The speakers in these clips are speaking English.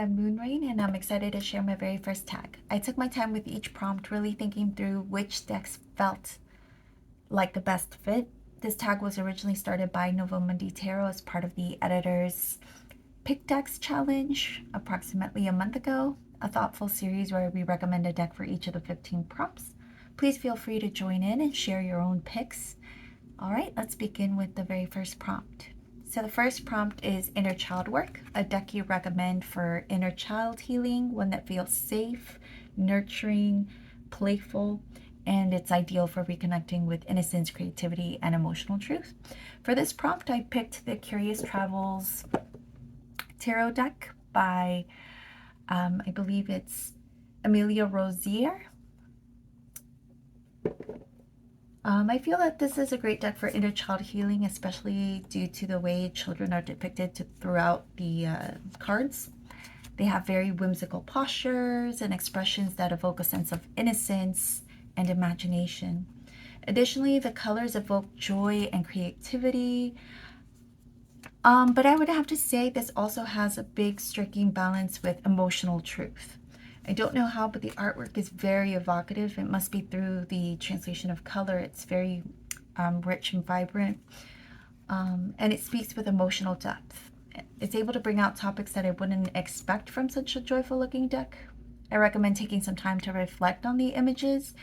am Moonrain, and I'm excited to share my very first tag. I took my time with each prompt, really thinking through which decks felt like the best fit. This tag was originally started by Novo Mundi Tarot as part of the editor's Pick Decks Challenge approximately a month ago, a thoughtful series where we recommend a deck for each of the 15 prompts. Please feel free to join in and share your own picks. All right, let's begin with the very first prompt. So the first prompt is Inner Child Work, a deck you recommend for inner child healing, one that feels safe, nurturing, playful, and it's ideal for reconnecting with innocence, creativity, and emotional truth. For this prompt, I picked the Curious Travels Tarot deck by, I believe it's Amelia Rosier. I feel that this is a great deck for inner child healing, especially due to the way children are depicted throughout the cards. They have very whimsical postures and expressions that evoke a sense of innocence and imagination. Additionally, the colors evoke joy and creativity. But I would have to say this also has a big striking balance with emotional truth. I don't know how, but the artwork is very evocative. It must be through the translation of color. It's very rich and vibrant, and it speaks with emotional depth. It's able to bring out topics that I wouldn't expect from such a joyful looking deck. I recommend taking some time to reflect on the images,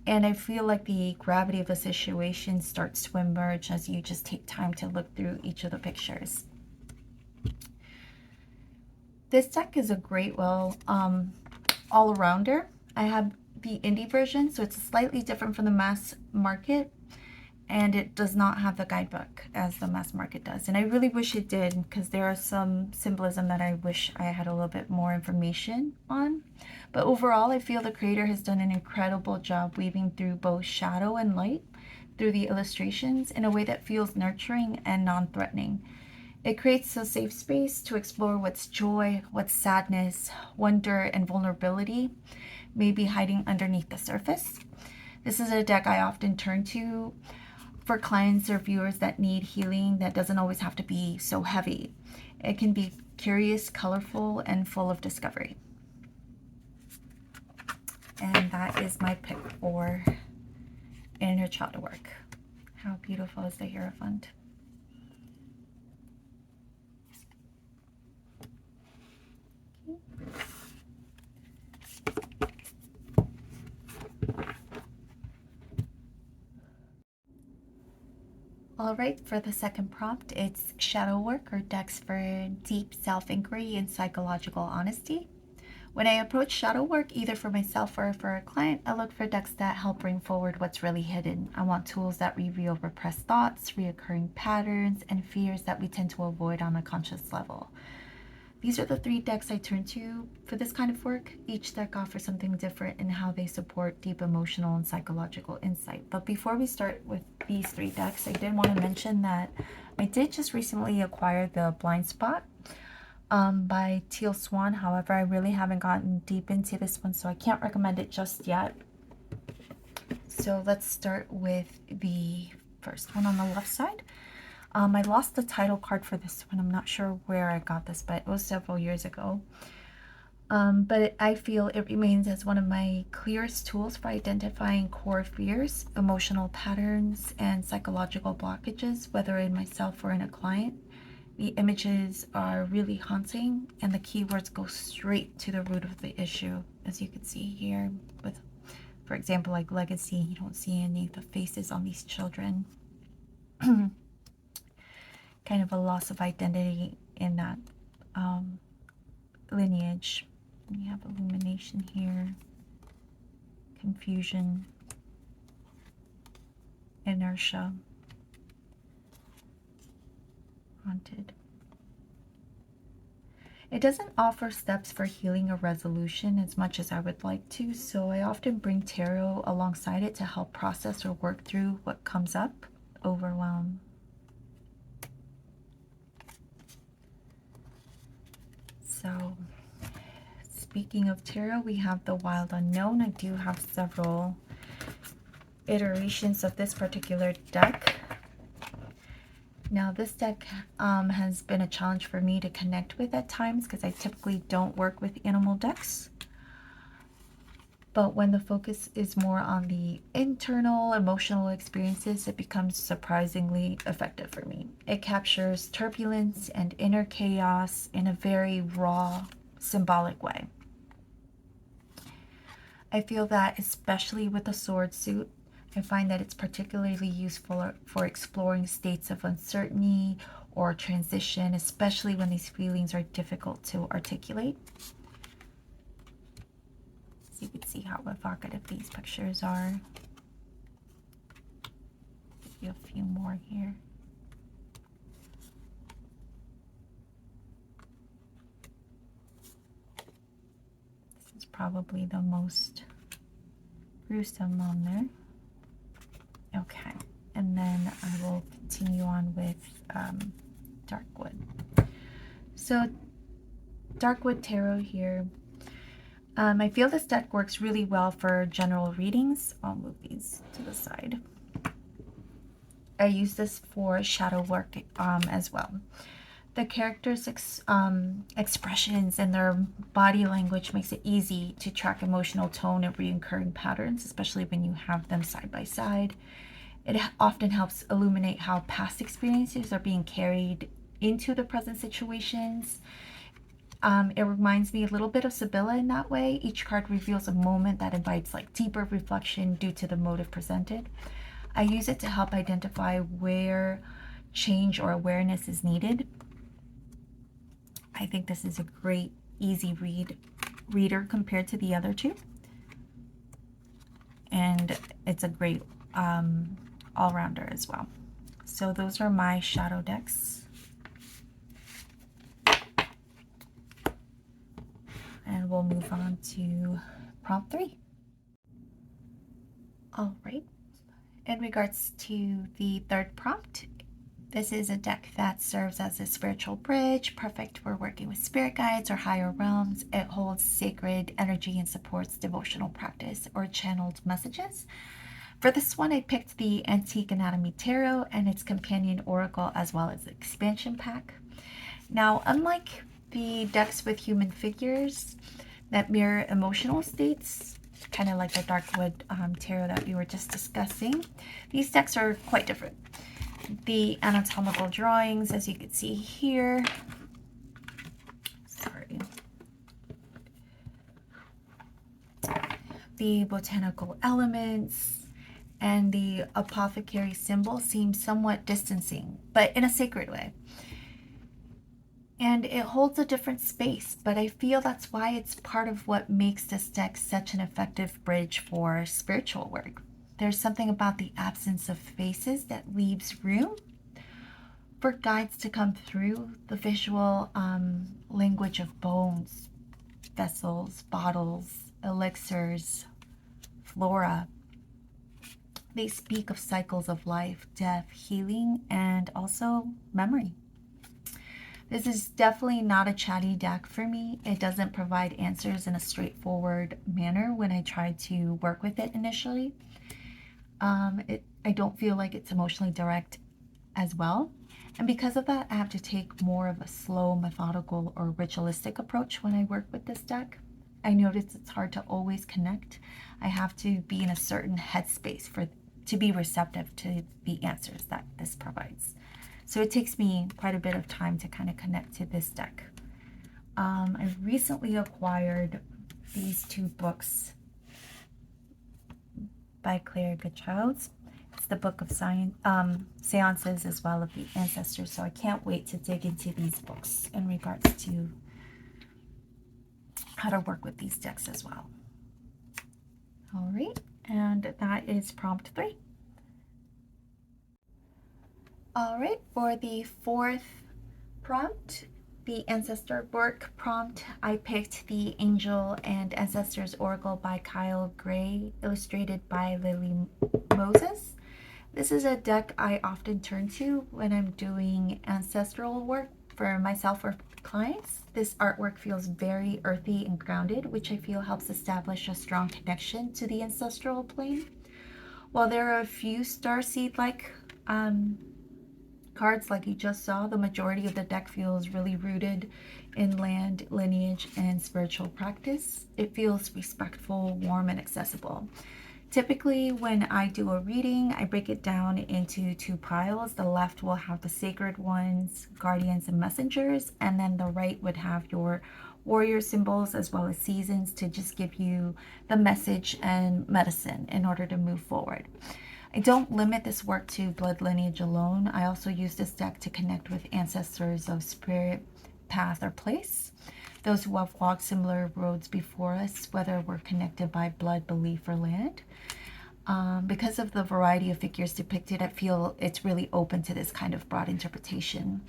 and I feel like the gravity of the situation starts to emerge as you just take time to look through each of the pictures. This deck is a great, all-arounder. I have the indie version, so it's slightly different from the mass market, and it does not have the guidebook as the mass market does. And I really wish it did, because there are some symbolism that I wish I had a little bit more information on. But overall, I feel the creator has done an incredible job weaving through both shadow and light through the illustrations in a way that feels nurturing and non-threatening. It creates a safe space to explore what's joy, what's sadness, wonder, and vulnerability may be hiding underneath the surface. This is a deck I often turn to for clients or viewers that need healing that doesn't always have to be so heavy. It can be curious, colorful, and full of discovery. And that is my pick for Inner Child Work. How beautiful is the Hierophant? All right, for the second prompt, it's Shadow Work, or decks for deep self-inquiry and psychological honesty. When I approach shadow work, either for myself or for a client, I look for decks that help bring forward what's really hidden. I want tools that reveal repressed thoughts, reoccurring patterns, and fears that we tend to avoid on a conscious level. These are the 3 decks I turn to for this kind of work. Each deck offers something different in how they support deep emotional and psychological insight. But before we start with these 3 decks, I did want to mention that I did just recently acquire the Blind Spot by Teal Swan. However, I really haven't gotten deep into this one, so I can't recommend it just yet. So let's start with the first one on the left side. I lost the title card for this one. I'm not sure where I got this, but it was several years ago. But I feel it remains as one of my clearest tools for identifying core fears, emotional patterns, and psychological blockages, whether in myself or in a client. The images are really haunting, and the keywords go straight to the root of the issue, as you can see here with, for example, like legacy. You don't see any of the faces on these children. Kind of a loss of identity in that lineage. We have illumination here, confusion, inertia, haunted. It doesn't offer steps for healing or resolution as much as I would like to, so I often bring tarot alongside it to help process or work through what comes up. Overwhelm. So, speaking of tarot, we have the Wild Unknown. I do have several iterations of this particular deck. Now this deck has been a challenge for me to connect with at times because I typically don't work with animal decks. But when the focus is more on the internal emotional experiences, it becomes surprisingly effective for me. It captures turbulence and inner chaos in a very raw, symbolic way. I feel that especially with the sword suit, I find that it's particularly useful for exploring states of uncertainty or transition, especially when these feelings are difficult to articulate. So you can see how evocative these pictures are. Give you a few more here. This is probably the most gruesome on there. Okay, and then I will continue on with Darkwood. So Darkwood Tarot here. I feel this deck works really well for general readings. I'll move these to the side. I use this for shadow work as well. The characters' expressions and their body language makes it easy to track emotional tone and recurring patterns, especially when you have them side by side. It often helps illuminate how past experiences are being carried into the present situations. It reminds me a little bit of Sibylla in that way. Each card reveals a moment that invites like deeper reflection due to the motive presented. I use it to help identify where change or awareness is needed. I think this is a great, easy reader compared to the other two. And it's a great all-rounder as well. So those are my shadow decks. And we'll move on to prompt 3. All right. In regards to the third prompt, this is a deck that serves as a spiritual bridge, perfect for working with spirit guides or higher realms. It holds sacred energy and supports devotional practice or channeled messages. For this one, I picked the Antique Anatomy Tarot and its companion oracle, as well as the expansion pack. Now, unlike the decks with human figures that mirror emotional states, kind of like the Darkwood Tarot that we were just discussing, these decks are quite different. The anatomical drawings, as you can see here, the botanical elements and the apothecary symbol seem somewhat distancing, but in a sacred way. And it holds a different space, but I feel that's why it's part of what makes this deck such an effective bridge for spiritual work. There's something about the absence of faces that leaves room for guides to come through. The visual language of bones, vessels, bottles, elixirs, flora. They speak of cycles of life, death, healing, and also memory. This is definitely not a chatty deck for me. It doesn't provide answers in a straightforward manner when I try to work with it initially. I don't feel like it's emotionally direct as well. And because of that, I have to take more of a slow, methodical, or ritualistic approach when I work with this deck. I notice it's hard to always connect. I have to be in a certain headspace to be receptive to the answers that this provides. So it takes me quite a bit of time to kind of connect to this deck. I recently acquired these 2 books by Claire Goodchilds. It's the Book of Seances as well as the Ancestor. So I can't wait to dig into these books in regards to how to work with these decks as well. All right, and that is prompt 3. All right, for the 4th prompt, the Ancestor work prompt, I picked the Angel and Ancestors Oracle by Kyle Gray, illustrated by Lily Moses. This is a deck I often turn to when I'm doing ancestral work for myself or clients. This artwork feels very earthy and grounded, which I feel helps establish a strong connection to the ancestral plane. While there are a few starseed-like cards like you just saw, the majority of the deck feels really rooted in land, lineage, and spiritual practice. It feels respectful, warm, and accessible. Typically, when I do a reading, I break it down into two piles. The left will have the sacred ones, guardians, and messengers, and then the right would have your warrior symbols as well as seasons to just give you the message and medicine in order to move forward. I don't limit this work to blood lineage alone. I also use this deck to connect with ancestors of spirit, path, or place. Those who have walked similar roads before us, whether we're connected by blood, belief, or land. Because of the variety of figures depicted, I feel it's really open to this kind of broad interpretation.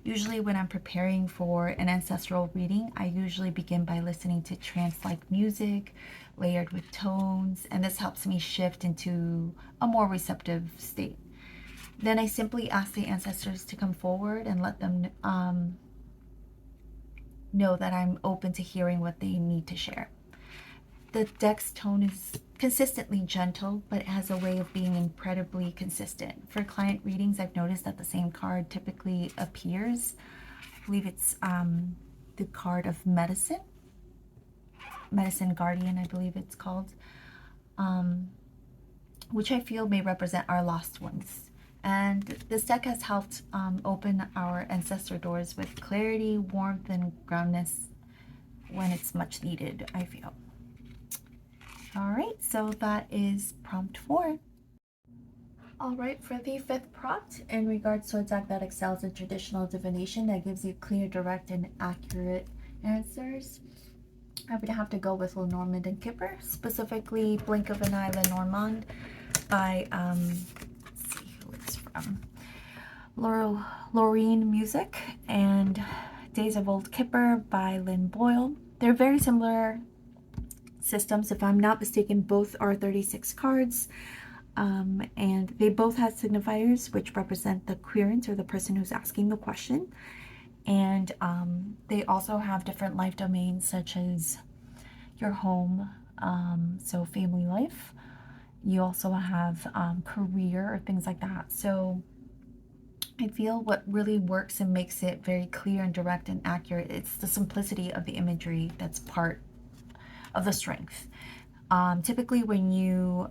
Usually when I'm preparing for an ancestral reading, I usually begin by listening to trance-like music, layered with tones, and this helps me shift into a more receptive state. Then I simply ask the ancestors to come forward and let them know that I'm open to hearing what they need to share. The deck's tone is consistently gentle, but it has a way of being incredibly consistent. For client readings, I've noticed that the same card typically appears. I believe it's the card of Medicine Guardian, I believe it's called, which I feel may represent our lost ones. And this deck has helped open our ancestor doors with clarity, warmth, and groundness when it's much needed, I feel. All right, so that is prompt 4. All right, for the 5th prompt, in regards to a deck that excels in traditional divination that gives you clear, direct, and accurate answers, I would have to go with Lenormand and Kipper, specifically Blink of an Eye Lenormand by, let's see who it's from, Laureen Music, and Days of Old Kipper by Lynn Boyle. They're very similar systems. If I'm not mistaken, both are 36 cards, and they both have signifiers which represent the querent or the person who's asking the question. And they also have different life domains, such as your home, so family life. You also have career or things like that. So I feel what really works and makes it very clear and direct and accurate, it's the simplicity of the imagery that's part of the strength. Typically when you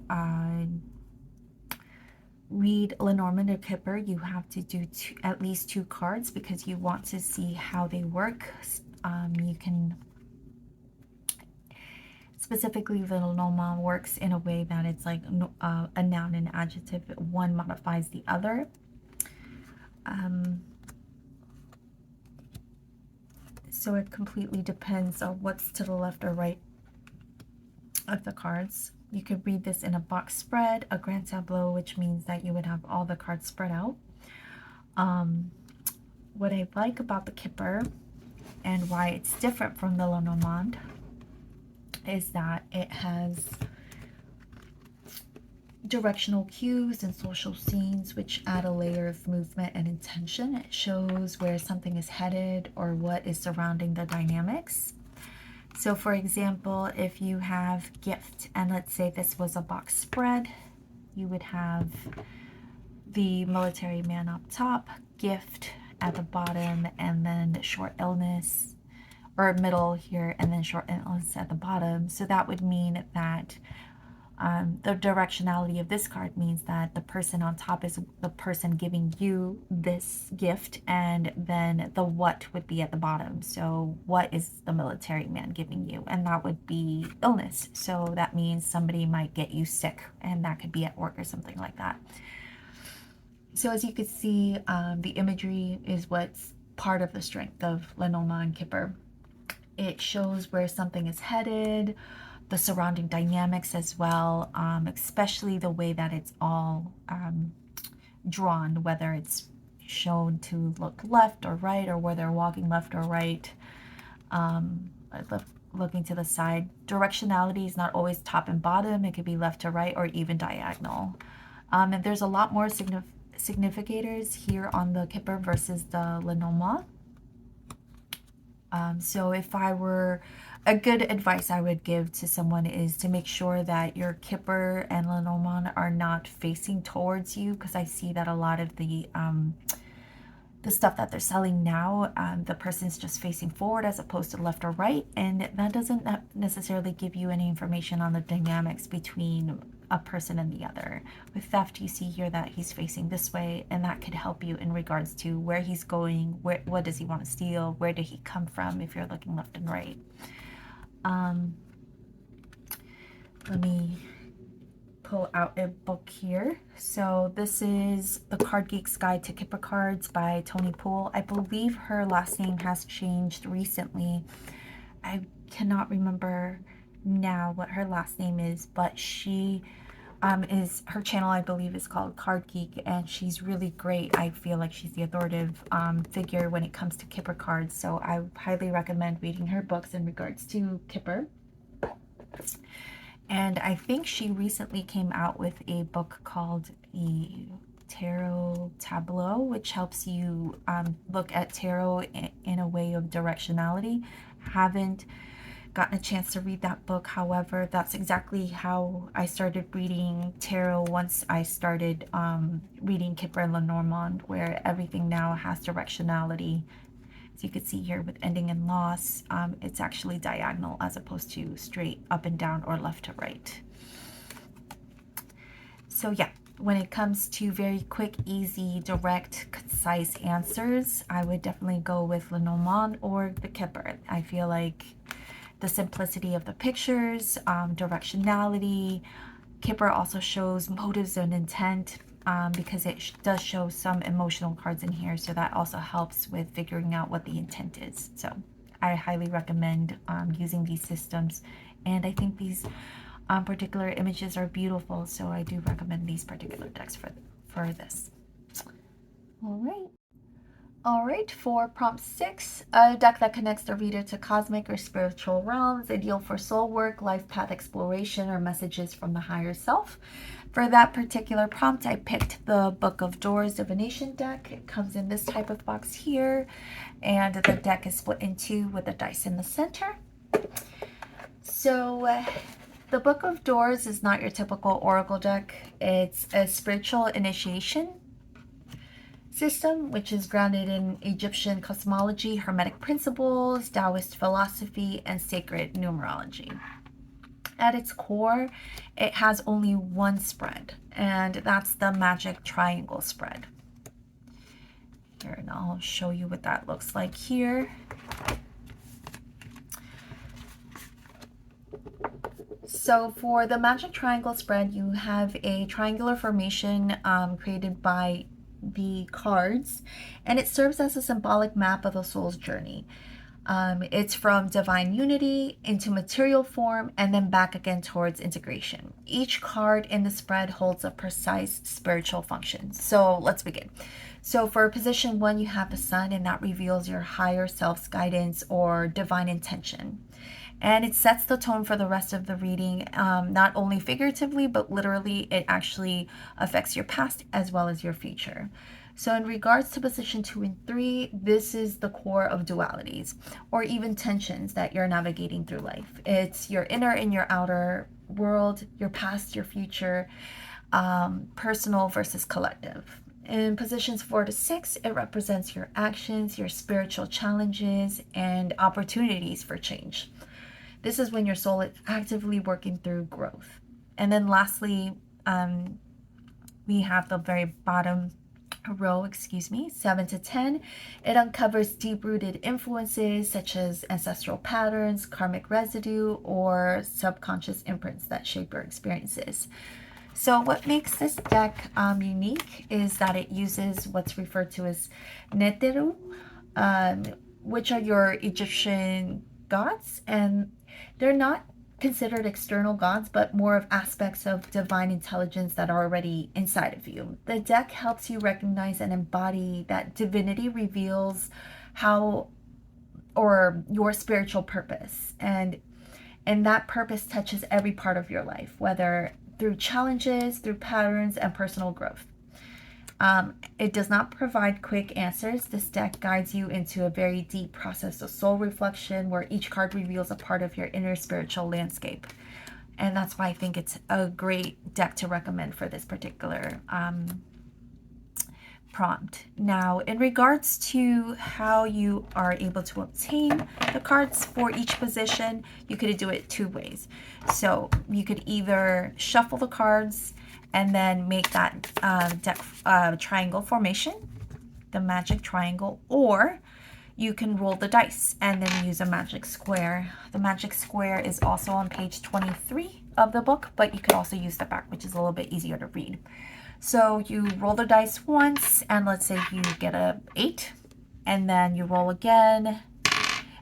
read Lenormand or Kipper, you have to do at least 2 cards because you want to see how they work. You can specifically, the Lenormand works in a way that it's like a noun and adjective. One modifies the other. So it completely depends on what's to the left or right of the cards. You could read this in a box spread, a grand tableau, which means that you would have all the cards spread out. What I like about the Kipper and why it's different from the Lenormand is that it has directional cues and social scenes which add a layer of movement and intention. It shows where something is headed or what is surrounding the dynamics. So for example, if you have gift, and let's say this was a box spread, you would have the military man up top, gift at the bottom, and then short illness, or middle here, and then short illness at the bottom. So that would mean that the directionality of this card means that the person on top is the person giving you this gift, and then the what would be at the bottom. So what is the military man giving you? And that would be illness. So that means somebody might get you sick, and that could be at work or something like that. So as you can see, the imagery is what's part of the strength of Lenormand Kipper. It shows where something is headed, the surrounding dynamics as well, especially the way that it's all drawn, whether it's shown to look left or right, or whether they're walking left or right, looking to the side. Directionality is not always top and bottom. It could be left to right or even diagonal. And there's a lot more significators here on the Kipper versus the Lenormand. So if I were a good advice I would give to someone is to make sure that your Kipper and Lenormand are not facing towards you, because I see that a lot of the stuff that they're selling now, the person's just facing forward as opposed to left or right, and that doesn't necessarily give you any information on the dynamics between a person and the other. With theft, you see here that he's facing this way, and that could help you in regards to where he's going, what does he want to steal, where did he come from if you're looking left and right. Let me pull out a book here. So this is The Card Geek's Guide to Kipper Cards by Toni Poole. I believe her last name has changed recently. I cannot remember now what her last name is, but she her channel, I believe, is called Card Geek, and she's really great. I feel like she's the authoritative figure when it comes to Kipper cards, so I highly recommend reading her books in regards to Kipper. And I think she recently came out with a book called the Tarot Tableau, which helps you look at tarot in a way of directionality. Haven't gotten a chance to read that book. However, that's exactly how I started reading tarot once I started reading Kipper and Lenormand, where everything now has directionality. As you can see here with ending and loss, it's actually diagonal as opposed to straight up and down or left to right. So yeah, when it comes to very quick, easy, direct, concise answers, I would definitely go with Lenormand or the Kipper. I feel like the simplicity of the pictures, directionality. Kipper also shows motives and intent, because it does show some emotional cards in here, so that also helps with figuring out what the intent is. So I highly recommend using these systems, and I think these particular images are beautiful, so I do recommend these particular decks for this. All right, for prompt 6, a deck that connects the reader to cosmic or spiritual realms, ideal for soul work, life path exploration, or messages from the higher self. For that particular prompt, I picked the Book of Doors Divination deck. It comes in this type of box here, and the deck is split in two with a dice in the center. So the Book of Doors is not your typical oracle deck. It's a spiritual initiation system, which is grounded in Egyptian cosmology, Hermetic principles, Taoist philosophy, and sacred numerology. At its core, it has only one spread, and that's the magic triangle spread. Here, and I'll show you what that looks like here. So for the magic triangle spread, you have a triangular formation created by the cards, and it serves as a symbolic map of the soul's journey. It's from divine unity into material form and then back again towards integration. Each card in the spread holds a precise spiritual function. So let's begin. So for position 1, you have the sun, and that reveals your higher self's guidance or divine intention. And it sets the tone for the rest of the reading, not only figuratively, but literally. It actually affects your past as well as your future. So in regards to position 2 and 3, this is the core of dualities or even tensions that you're navigating through life. It's your inner and your outer world, your past, your future, personal versus collective. In positions 4 to 6, it represents your actions, your spiritual challenges, and opportunities for change. This is when your soul is actively working through growth. And then lastly, we have the very bottom row, 7 to 10. It uncovers deep-rooted influences such as ancestral patterns, karmic residue, or subconscious imprints that shape your experiences. So what makes this deck unique is that it uses what's referred to as Neteru, which are your Egyptian gods, and they're not considered external gods, but more of aspects of divine intelligence that are already inside of you. The deck helps you recognize and embody that divinity reveals how or your spiritual purpose, and that purpose touches every part of your life, whether through challenges, through patterns, and personal growth. It does not provide quick answers. This deck guides you into a very deep process of soul reflection where each card reveals a part of your inner spiritual landscape. And that's why I think it's a great deck to recommend for this particular prompt. Now, in regards to how you are able to obtain the cards for each position, you could do it two ways. So you could either shuffle the cards and then make that deck triangle formation, the magic triangle, or you can roll the dice and then use a magic square. The magic square is also on page 23 of the book, but you could also use the back, which is a little bit easier to read. So you roll the dice once, and let's say you get a 8, and then you roll again,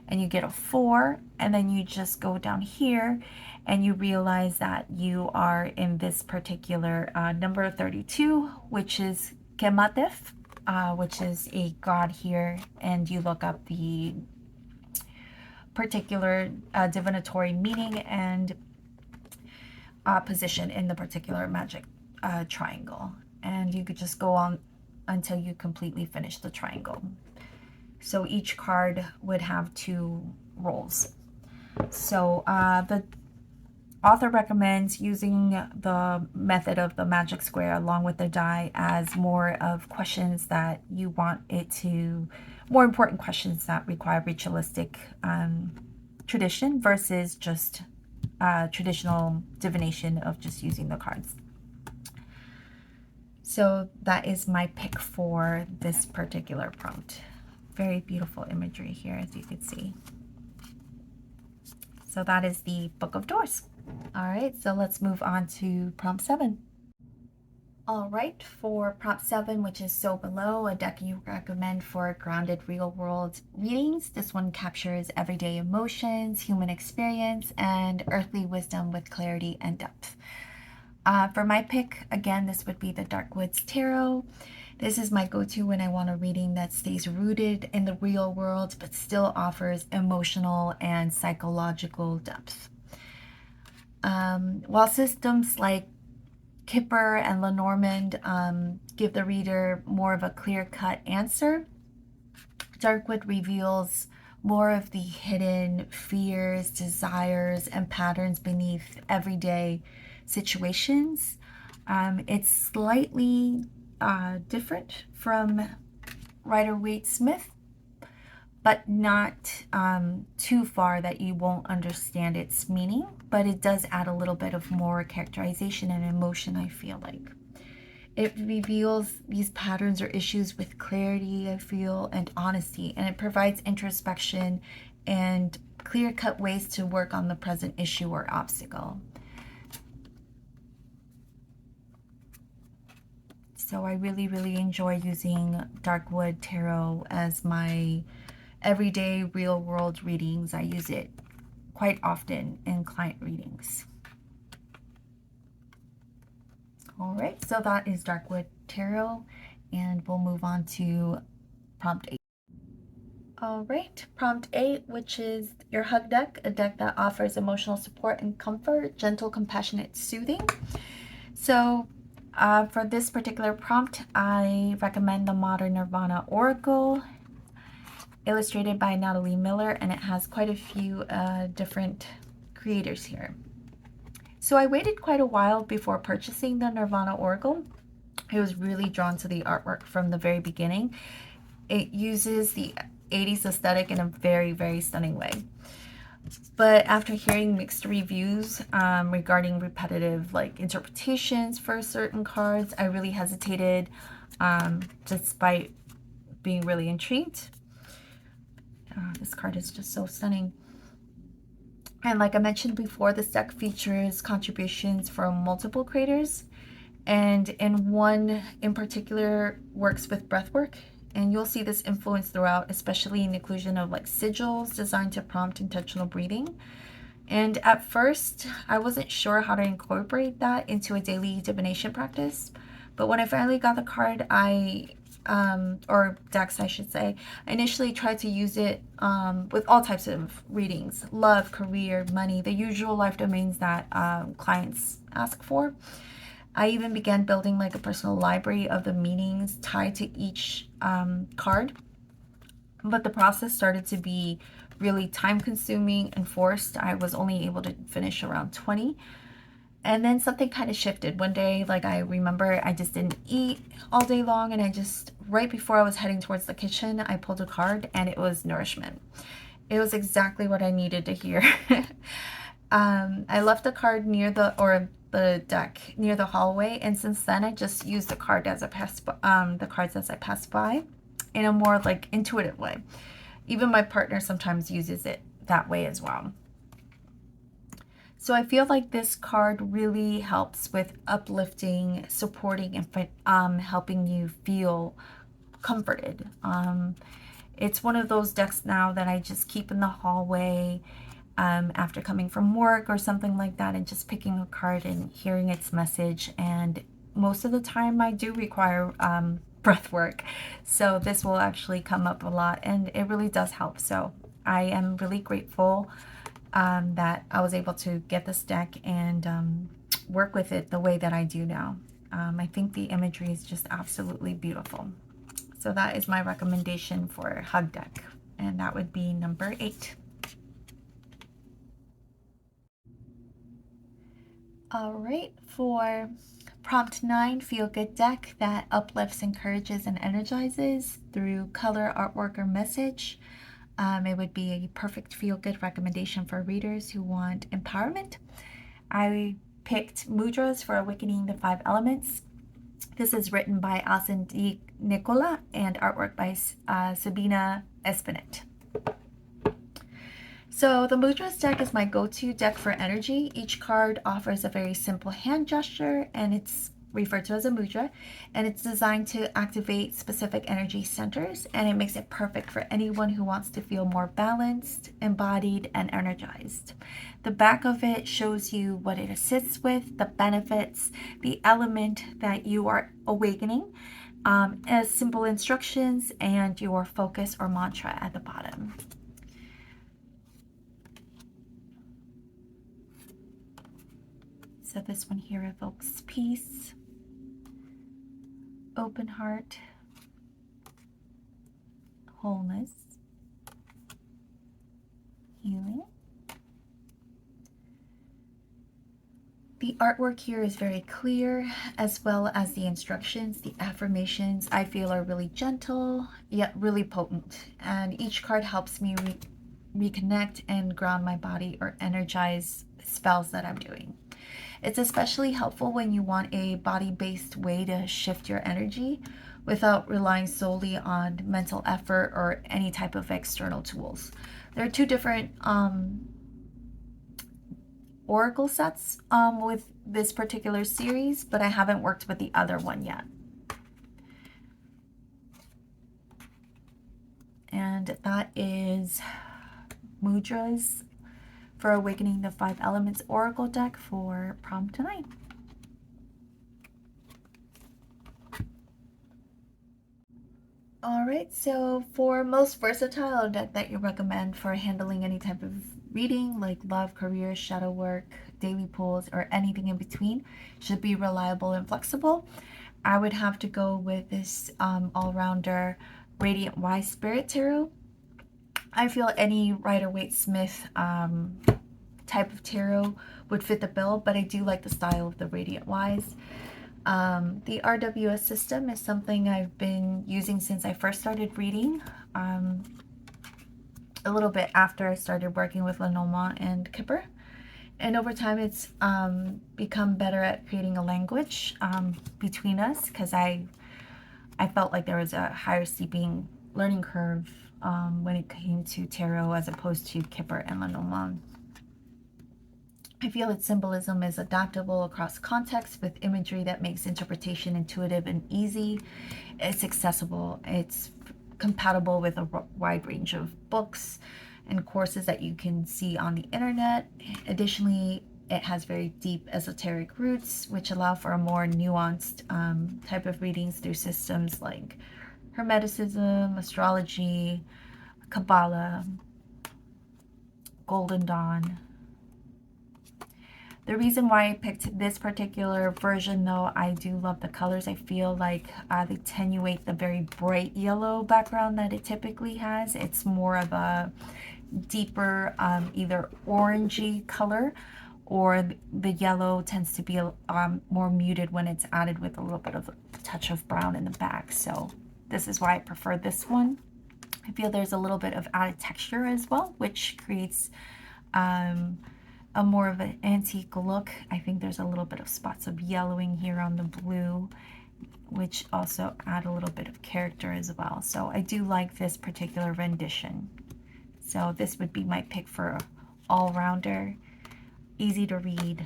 and you get a 4, and then you just go down here, and you realize that you are in this particular number 32, which is Kematef, which is a god here, and you look up the particular divinatory meaning and position in the particular magic triangle, and you could just go on until you completely finish the triangle. So each card would have 2 rolls. So the author recommends using the method of the magic square along with the die as more of questions that you want it to, more important questions that require ritualistic tradition versus just traditional divination of just using the cards. So that is my pick for this particular prompt. Very beautiful imagery here, as you can see. So that is the Book of Doors. All right, so let's move on to prompt 7. All right, for prompt 7, which is So Below, a deck you recommend for grounded real-world readings. This one captures everyday emotions, human experience, and earthly wisdom with clarity and depth. For my pick, again, this would be the Darkwoods Tarot. This is my go-to when I want a reading that stays rooted in the real world, but still offers emotional and psychological depth. While systems like Kipper and Lenormand give the reader more of a clear-cut answer, Darkwood reveals more of the hidden fears, desires, and patterns beneath everyday situations. It's slightly different from Rider-Waite-Smith, but not too far that you won't understand its meaning. But it does add a little bit of more characterization and emotion, I feel like. It reveals these patterns or issues with clarity, I feel, and honesty, and it provides introspection and clear-cut ways to work on the present issue or obstacle. So I really, really enjoy using Darkwood Tarot as my everyday real-world readings. I use it quite often in client readings. All right, so that is Darkwood Tarot, and we'll move on to prompt 8. All right, prompt 8, which is your Hug deck, a deck that offers emotional support and comfort, gentle, compassionate, soothing. So for this particular prompt, I recommend the Modern Nirvana Oracle, illustrated by Natalie Miller, and it has quite a few different creators here. So I waited quite a while before purchasing the Nirvana Oracle. I was really drawn to the artwork from the very beginning. It uses the 80s aesthetic in a very, very stunning way. But after hearing mixed reviews regarding repetitive interpretations for certain cards, I really hesitated despite being really intrigued. This card is just so stunning. And like I mentioned before, this deck features contributions from multiple creators, and in one in particular works with breathwork, and you'll see this influence throughout, especially in the inclusion of sigils designed to prompt intentional breathing. And at first, I wasn't sure how to incorporate that into a daily divination practice, but when I finally got the card, or decks I should say, I initially tried to use it with all types of readings: love, career, money, the usual life domains that clients ask for. I even began building like a personal library of the meanings tied to each card. But the process started to be really time consuming and forced. I was only able to finish around 20. And then something kind of shifted. One day, like I remember, I just didn't eat all day long, and I just, right before I was heading towards the kitchen, I pulled a card, and it was nourishment. It was exactly what I needed to hear. I left the card near the deck near the hallway, and since then I just use the card as I pass the cards as I pass by in a more like intuitive way. Even my partner sometimes uses it that way as well. So I feel like this card really helps with uplifting, supporting, and helping you feel comforted. It's one of those decks now that I just keep in the hallway after coming from work or something like that, and just picking a card and hearing its message. And most of the time I do require breath work, so this will actually come up a lot, and it really does help. So I am really grateful that I was able to get this deck and work with it the way that I do now. I think the imagery is just absolutely beautiful. So that is my recommendation for Hug Deck, and that would be number 8. All right, for prompt 9, Feel Good Deck that uplifts, encourages, and energizes through color, artwork, or message. It would be a perfect feel-good recommendation for readers who want empowerment. I picked mudras for Awakening the 5 Elements. This is written by Alison D. Nicola and artwork by Sabina Espinet. So the mudras deck is my go-to deck for energy. Each card offers a very simple hand gesture, and it's referred to as a mudra, and it's designed to activate specific energy centers, and it makes it perfect for anyone who wants to feel more balanced, embodied, and energized. The back of it shows you what it assists with, the benefits, the element that you are awakening, as simple instructions, and your focus or mantra at the bottom. So this one here evokes peace, open heart, wholeness, healing. The artwork here is very clear, as well as the instructions. The affirmations I feel are really gentle, yet really potent. And each card helps me reconnect and ground my body or energize spells that I'm doing. It's especially helpful when you want a body-based way to shift your energy without relying solely on mental effort or any type of external tools. There are 2 different oracle sets with this particular series, but I haven't worked with the other one yet. And that is mudras for Awakening the 5 Elements Oracle deck for prompt 9. Alright, so for most versatile deck that you recommend for handling any type of reading like love, career, shadow work, daily pulls, or anything in between, should be reliable and flexible, I would have to go with this all-rounder Radiant Wise Spirit Tarot. I feel any Rider-Waite-Smith type of tarot would fit the bill, but I do like the style of the Radiant Wise. The RWS system is something I've been using since I first started reading, a little bit after I started working with Lenormand and Kipper. And over time, it's become better at creating a language between us, because I felt like there was a higher steeping learning curve when it came to tarot as opposed to Kipper and Lenormand. I feel its symbolism is adaptable across contexts with imagery that makes interpretation intuitive and easy. It's accessible. It's compatible with a wide range of books and courses that you can see on the internet. Additionally, it has very deep esoteric roots, which allow for a more nuanced type of readings through systems like Hermeticism, Astrology, Kabbalah, Golden Dawn. The reason why I picked this particular version, though, I do love the colors. I feel like they attenuate the very bright yellow background that it typically has. It's more of a deeper, either orangey color, or the yellow tends to be more muted when it's added with a little bit of a touch of brown in the back. So this is why I prefer this one. I feel there's a little bit of added texture as well, which creates a more of an antique look. I think there's a little bit of spots of yellowing here on the blue, which also add a little bit of character as well. So I do like this particular rendition. So this would be my pick for all-rounder. Easy to read,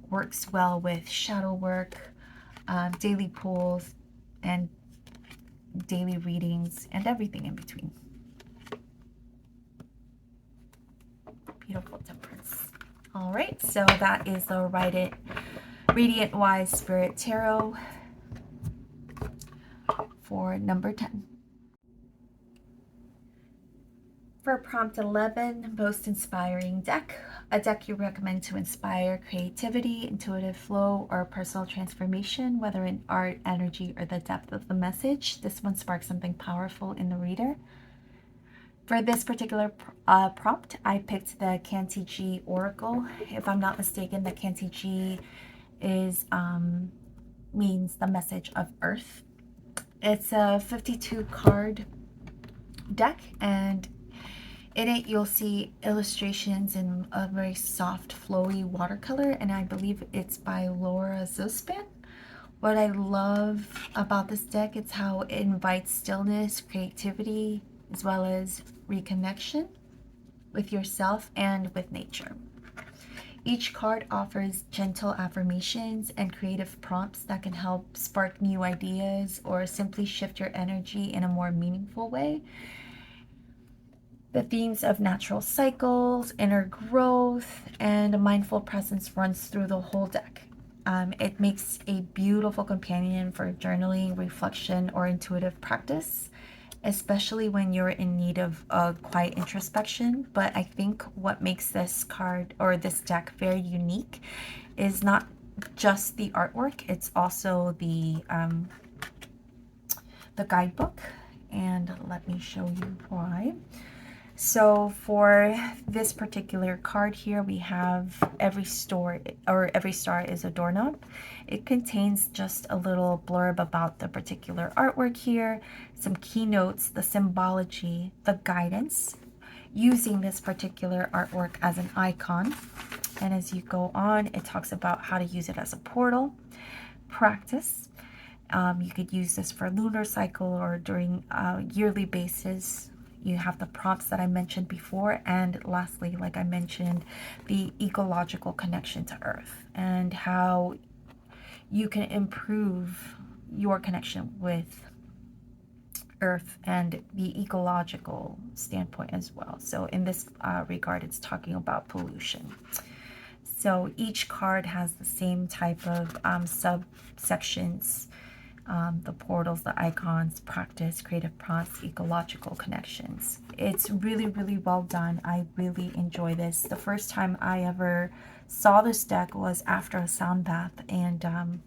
works well with shadow work, daily pulls, and daily readings, and everything in between. Beautiful temperance. All right, so that is the Radiant Wise Spirit Tarot for number 10. For prompt 11, most inspiring deck, a deck you recommend to inspire creativity, intuitive flow, or personal transformation, whether in art, energy, or the depth of the message. This one sparks something powerful in the reader. For this particular prompt, I picked the Kanti-Ji Oracle. If I'm not mistaken, the Kanti-Ji is means the message of Earth. It's a 52 card deck, and in it you'll see illustrations in a very soft, flowy watercolor, and I believe it's by Laura Zuspan. What I love about this deck is how it invites stillness, creativity, as well as reconnection with yourself and with nature. Each card offers gentle affirmations and creative prompts that can help spark new ideas or simply shift your energy in a more meaningful way. The themes of natural cycles, inner growth, and a mindful presence runs through the whole deck. It makes a beautiful companion for journaling, reflection, or intuitive practice, especially when you're in need of a quiet introspection. But I think what makes this card or this deck very unique is not just the artwork, it's also the guidebook, and let me show you why. So for this particular card here, we have every star is a doorknob. It contains just a little blurb about the particular artwork here, some keynotes, the symbology, the guidance, using this particular artwork as an icon. And as you go on, it talks about how to use it as a portal, practice. You could use this for lunar cycle or during yearly basis. You have the prompts that I mentioned before, and lastly, like I mentioned, the ecological connection to Earth and how you can improve your connection with Earth and the ecological standpoint as well. So in this regard, it's talking about pollution. So each card has the same type of subsections. The portals, the icons, practice, creative prompts, ecological connections. It's really, really well done. I really enjoy this. The first time I ever saw this deck was after a sound bath, and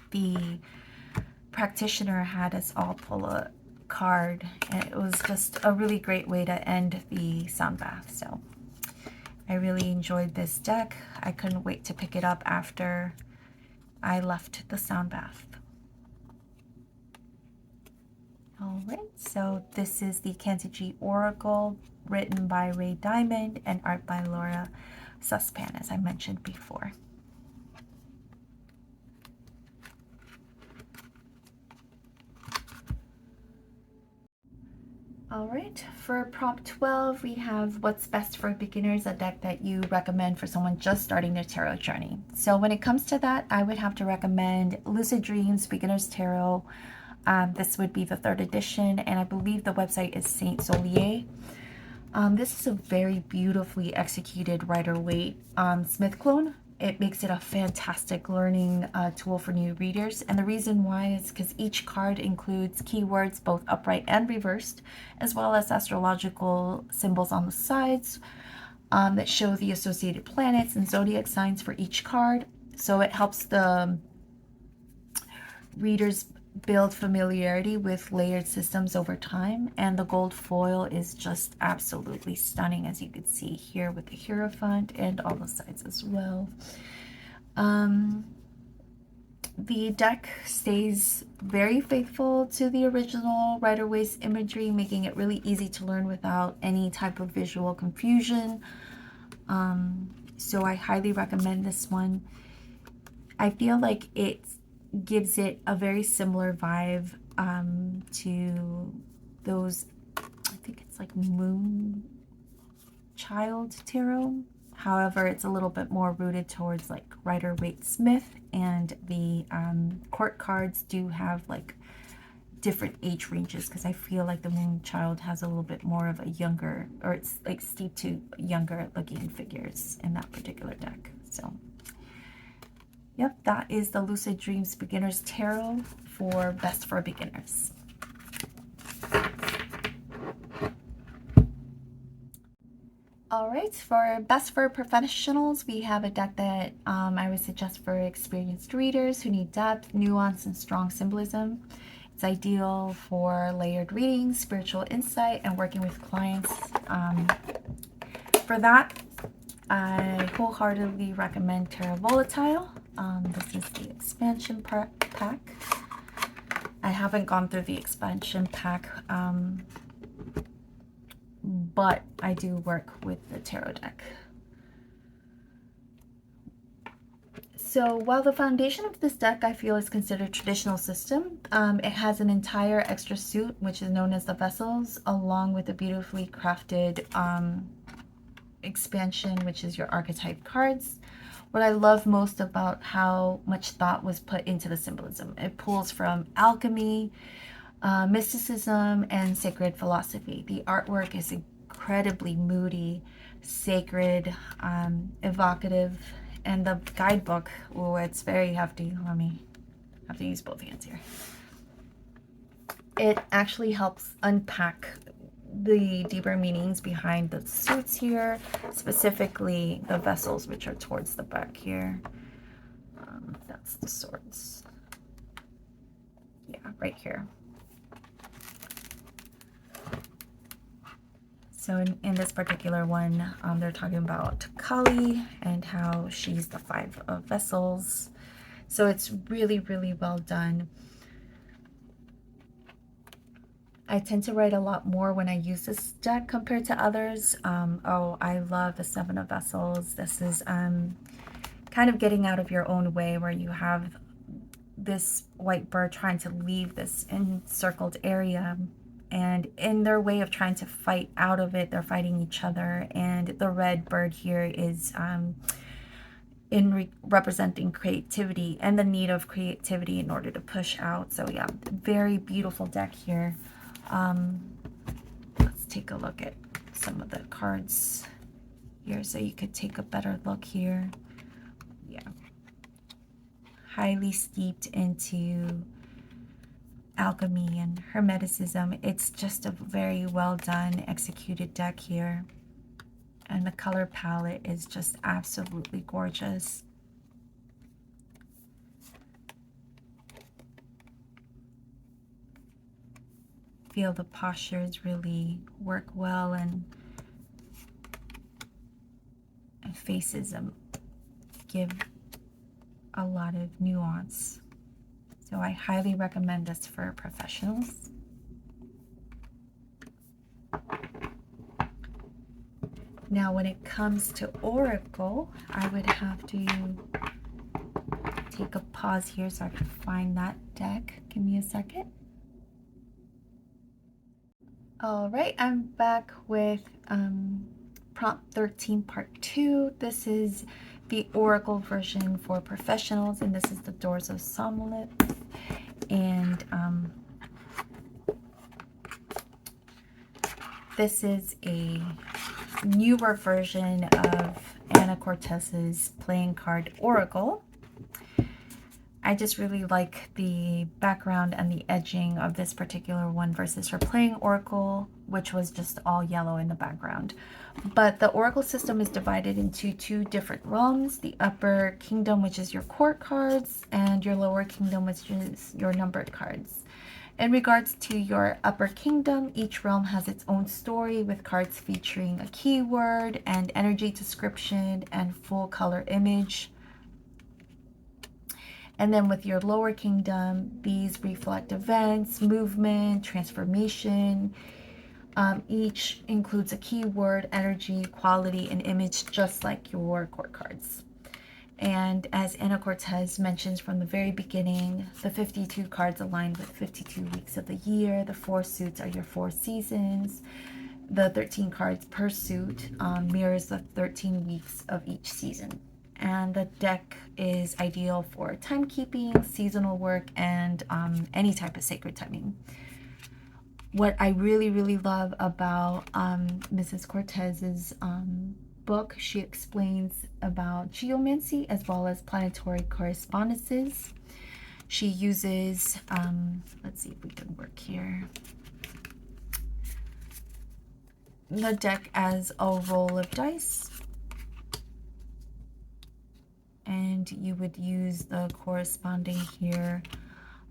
the practitioner had us all pull a card, and it was just a really great way to end the sound bath. So I really enjoyed this deck. I couldn't wait to pick it up after I left the sound bath. All right, so this is the Kanti-Ji Oracle, written by Ray Diamond and art by Laura Zuspan, as I mentioned before. All right, for prompt 12, we have What's Best for Beginners, a deck that you recommend for someone just starting their tarot journey. So when it comes to that, I would have to recommend Lucid Dreams Beginner's Tarot. This would be the 3rd edition, and I believe the website is Saint Solier. This is a very beautifully executed Rider-Waite Smith clone. It makes it a fantastic learning tool for new readers, and the reason why is because each card includes keywords, both upright and reversed, as well as astrological symbols on the sides, that show the associated planets and zodiac signs for each card. So it helps the readers build familiarity with layered systems over time. And the gold foil is just absolutely stunning, as you can see here with the Hierophant and all the sides as well. The deck stays very faithful to the original Rider-Waite imagery, making it really easy to learn without any type of visual confusion. So I highly recommend this one. I feel like it gives it a very similar vibe to those, I think it's like Moon Child Tarot. However, it's a little bit more rooted towards like Rider-Waite Smith, and the court cards do have like different age ranges, because I feel like the Moon Child has a little bit more of a younger, or it's like steeped to younger looking figures in that particular deck. So yep, that is the Lucid Dreams Beginner's Tarot for Best for Beginners. All right, for Best for Professionals, we have a deck that I would suggest for experienced readers who need depth, nuance, and strong symbolism. It's ideal for layered readings, spiritual insight, and working with clients. For that, I wholeheartedly recommend Terra Volatile. This is the expansion pack. I haven't gone through the expansion pack, but I do work with the tarot deck. So while the foundation of this deck I feel is considered traditional system, it has an entire extra suit, which is known as the Vessels, along with a beautifully crafted expansion, which is your archetype cards. What I love most about how much thought was put into the symbolism, it pulls from alchemy, mysticism, and sacred philosophy. The artwork is incredibly moody, sacred, evocative, and the guidebook, oh, it's very hefty. Let me have to use both hands here. It actually helps unpack the deeper meanings behind the suits here, specifically the vessels, which are towards the back here. That's the swords. Yeah, right here. So in this particular one, they're talking about Kali and how she's the 5 of Vessels. So it's really, really well done. I tend to write a lot more when I use this deck compared to others. Oh, I love the 7 of Vessels. This is kind of getting out of your own way, where you have this white bird trying to leave this encircled area. And in their way of trying to fight out of it, they're fighting each other. And the red bird here is representing creativity and the need of creativity in order to push out. So yeah, very beautiful deck here. Let's take a look at some of the cards here so you could take a better look here. Yeah, highly steeped into alchemy and hermeticism. It's just a very well done, executed deck here, and the color palette is just absolutely gorgeous. Feel the postures really work well, and faces give a lot of nuance. So I highly recommend this for professionals. Now, when it comes to Oracle, I would have to take a pause here so I can find that deck. Give me a second. All right, I'm back with prompt 13 part 2. This is the Oracle version for professionals, and this is the Doors of Somnolence. And this is a newer version of Anna Cortez's playing card Oracle. I just really like the background and the edging of this particular one versus her playing Oracle, which was just all yellow in the background. But the Oracle system is divided into two different realms: the upper kingdom, which is your court cards, and your lower kingdom, which is your numbered cards. In regards to your upper kingdom, each realm has its own story, with cards featuring a keyword and energy description and full color image. And then with your lower kingdom, these reflect events, movement, transformation. Each includes a keyword, energy, quality, and image, just like your court cards. And as Anna Cortez mentions from the very beginning, the 52 cards align with 52 weeks of the year. The 4 suits are your 4 seasons. The 13 cards per suit mirrors the 13 weeks of each season. And the deck is ideal for timekeeping, seasonal work, and any type of sacred timing. What I really, really love about Mrs. Cortez's book, she explains about geomancy as well as planetary correspondences. She uses, let's see if we can work here, the deck as a roll of dice. And you would use the corresponding here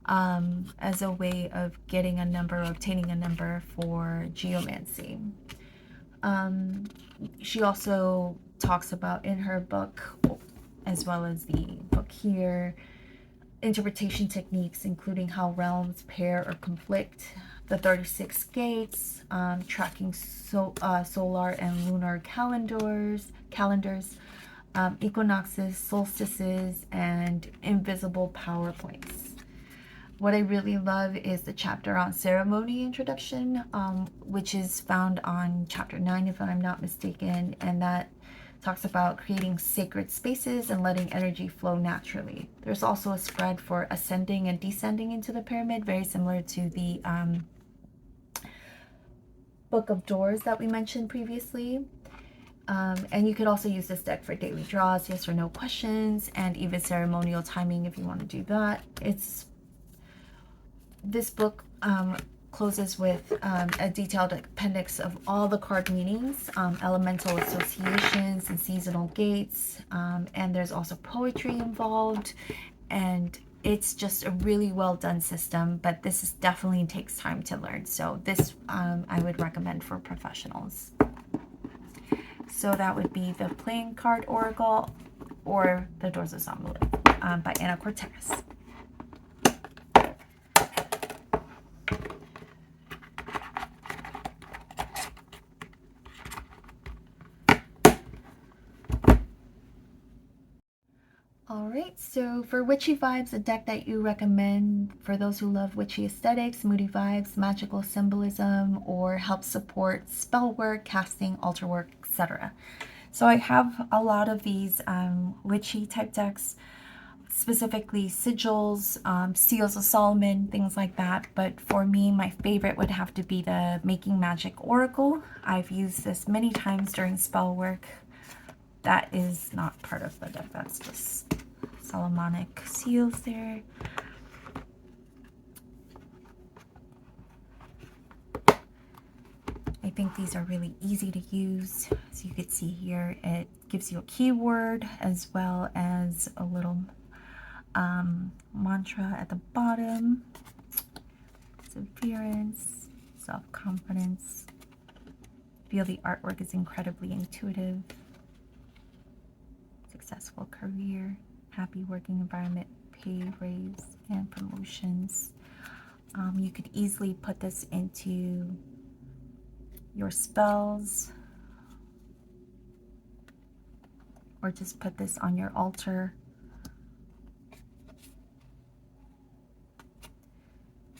as a way of getting a number, obtaining a number for geomancy. She also talks about in her book, as well as the book here, interpretation techniques, including how realms pair or conflict, the 36 gates, tracking solar and lunar calendars, equinoxes, solstices, and invisible power points. What I really love is the chapter on ceremony introduction, which is found on chapter 9, if I'm not mistaken, and that talks about creating sacred spaces and letting energy flow naturally. There's also a spread for ascending and descending into the pyramid, very similar to the Book of Doors that we mentioned previously. And you could also use this deck for daily draws, yes or no questions, and even ceremonial timing if you want to do that. This book closes with a detailed appendix of all the card meanings, elemental associations, and seasonal gates. And there's also poetry involved. And it's just a really well done system, but this definitely takes time to learn. So this I would recommend for professionals. So that would be the Playing Card Oracle or the Doors of Somnolith by Anna Cortez. Alright, so for Witchy Vibes, a deck that you recommend for those who love witchy aesthetics, moody vibes, magical symbolism, or help support spell work, casting, altar work, etc. So I have a lot of these witchy type decks, specifically sigils, seals of Solomon, things like that. But for me, my favorite would have to be the Making Magic Oracle. I've used this many times during spell work. That is not part of the deck, that's just Solomonic seals there. I think these are really easy to use. As you can see here, it gives you a keyword as well as a little mantra at the bottom. Perseverance, self-confidence. Feel the artwork is incredibly intuitive. Successful career, happy working environment, pay raise, and promotions. You could easily put this into your spells, or just put this on your altar,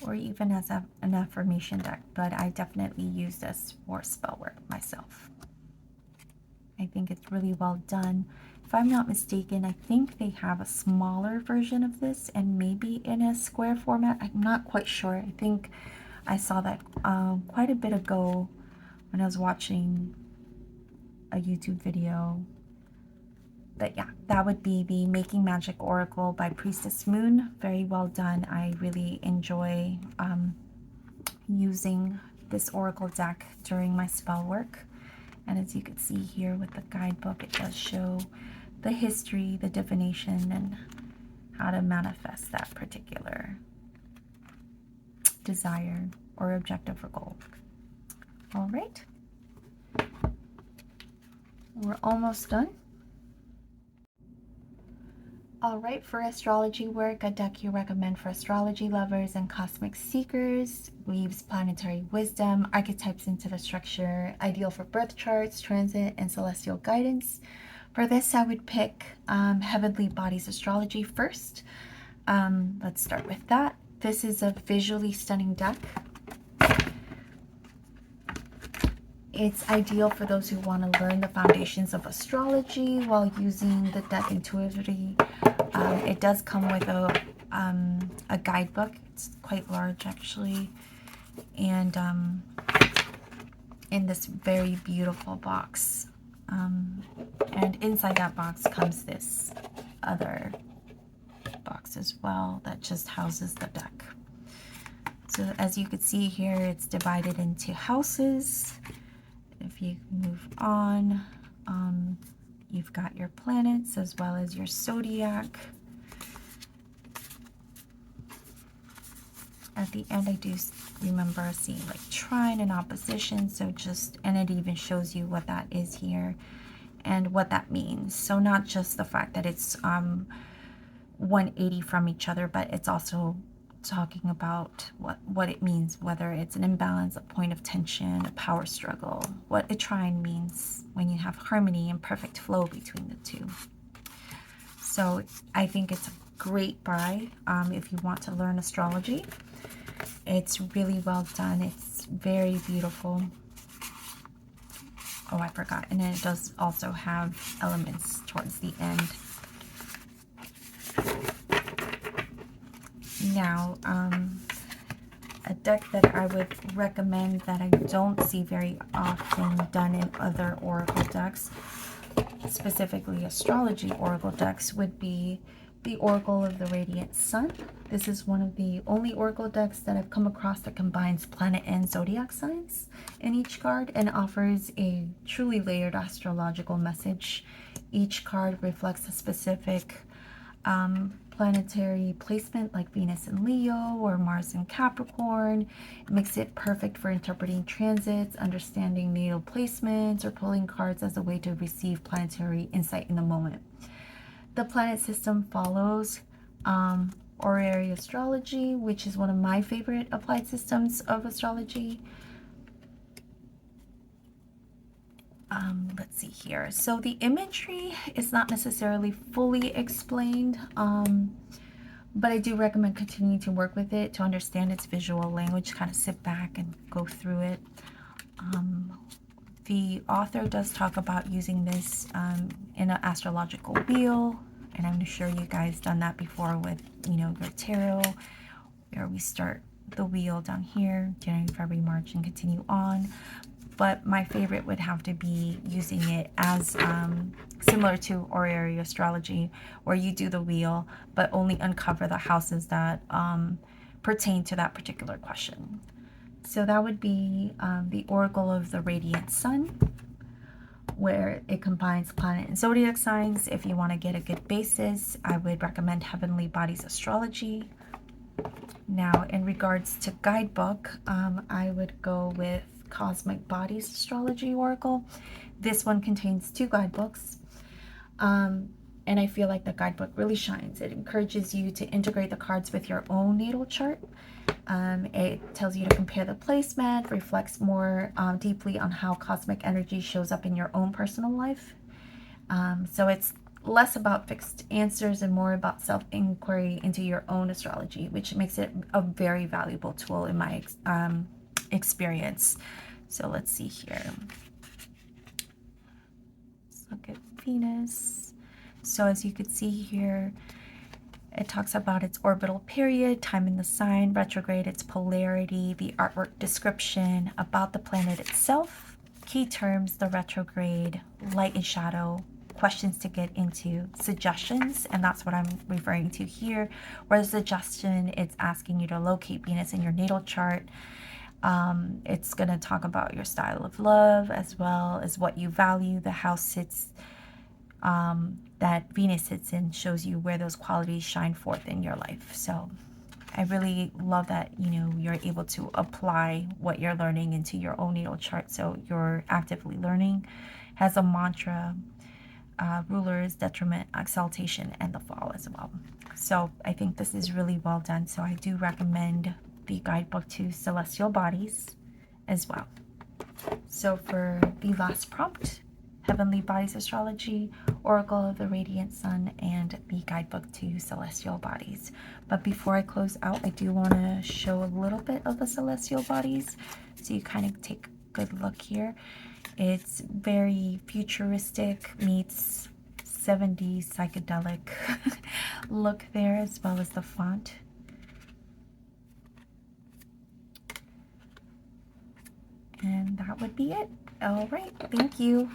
or even as an affirmation deck, but I definitely use this for spell work myself. I think it's really well done. If I'm not mistaken, I think they have a smaller version of this and maybe in a square format. I'm not quite sure. I think I saw that quite a bit ago when I was watching a YouTube video But yeah, that would be the Making Magic Oracle by Priestess Moon. Very well done. I really enjoy using this oracle deck during my spell work. And as you can see here with the guidebook, it does show the history, the divination, and how to manifest that particular desire or objective or goal. All right, we're almost done. All right, for astrology work, a deck you recommend for astrology lovers and cosmic seekers weaves planetary wisdom, archetypes into the structure, ideal for birth charts, transit, and celestial guidance. For this, I would pick Heavenly Bodies Astrology first. Let's start with that. This is a visually stunning deck. It's ideal for those who want to learn the foundations of astrology while using the deck intuitively. It does come with a guidebook. It's quite large, actually. And in this very beautiful box. And inside that box comes this other box as well that just houses the deck. So as you can see here, it's divided into houses. If you move on, you've got your planets as well as your zodiac. At the end, I do remember seeing like trine and opposition. So just, and it even shows you what that is here and what that means. So not just the fact that it's 180 from each other, but it's also talking about what it means, whether it's an imbalance, a point of tension, a power struggle, what a trine means when you have harmony and perfect flow between the two. So I think it's a great buy if you want to learn astrology. It's really well done. It's very beautiful. Oh, I forgot. And then it does also have elements towards the end. Now, a deck that I would recommend that I don't see very often done in other oracle decks, specifically astrology oracle decks, would be the Oracle of the Radiant Sun. This is one of the only oracle decks that I've come across that combines planet and zodiac signs in each card and offers a truly layered astrological message. Each card reflects a specific planetary placement like Venus in Leo or Mars in Capricorn. It makes it perfect for interpreting transits, understanding natal placements, or pulling cards as a way to receive planetary insight in the moment. The planet system follows horary astrology, which is one of my favorite applied systems of astrology. Let's see here. So the imagery is not necessarily fully explained, but I do recommend continuing to work with it to understand its visual language, kind of sit back and go through it. The author does talk about using this in an astrological wheel, and I'm sure you guys done that before with, you know, your tarot, where we start the wheel down here, January, February, March, and continue on. But my favorite would have to be using it as similar to horary astrology, where you do the wheel, but only uncover the houses that pertain to that particular question. So that would be the Oracle of the Radiant Sun, where it combines planet and zodiac signs. If you want to get a good basis, I would recommend Heavenly Bodies Astrology. Now, in regards to guidebook, I would go with Cosmic Bodies Astrology Oracle. This one contains 2 guidebooks, and I feel like the guidebook really shines. It encourages you to integrate the cards with your own natal chart. It tells you to compare the placement, reflects more deeply on how cosmic energy shows up in your own personal life. So it's less about fixed answers and more about self-inquiry into your own astrology, which makes it a very valuable tool in my experience. So let's see here. Let's look at Venus. So as you can see here, it talks about its orbital period, time in the sign, retrograde, its polarity, the artwork description, about the planet itself, key terms, the retrograde, light and shadow, questions to get into suggestions, and that's what I'm referring to here. Whereas suggestion, it's asking you to locate Venus in your natal chart. It's going to talk about your style of love as well as what you value. The house sits, that Venus sits in, shows you where those qualities shine forth in your life. So I really love that, you know, you're able to apply what you're learning into your own natal chart. So you're actively learning. Has a mantra, rulers, detriment, exaltation, and the fall as well. So I think this is really well done. So I do recommend the guidebook to celestial bodies as well. So for the last prompt, Heavenly Bodies Astrology, Oracle of the Radiant Sun, and the guidebook to celestial bodies. But before I close out, I do want to show a little bit of the celestial bodies, so you kind of take a good look here. It's very futuristic meets 70s psychedelic look there, as well as the font. And that would be it. All right, thank you.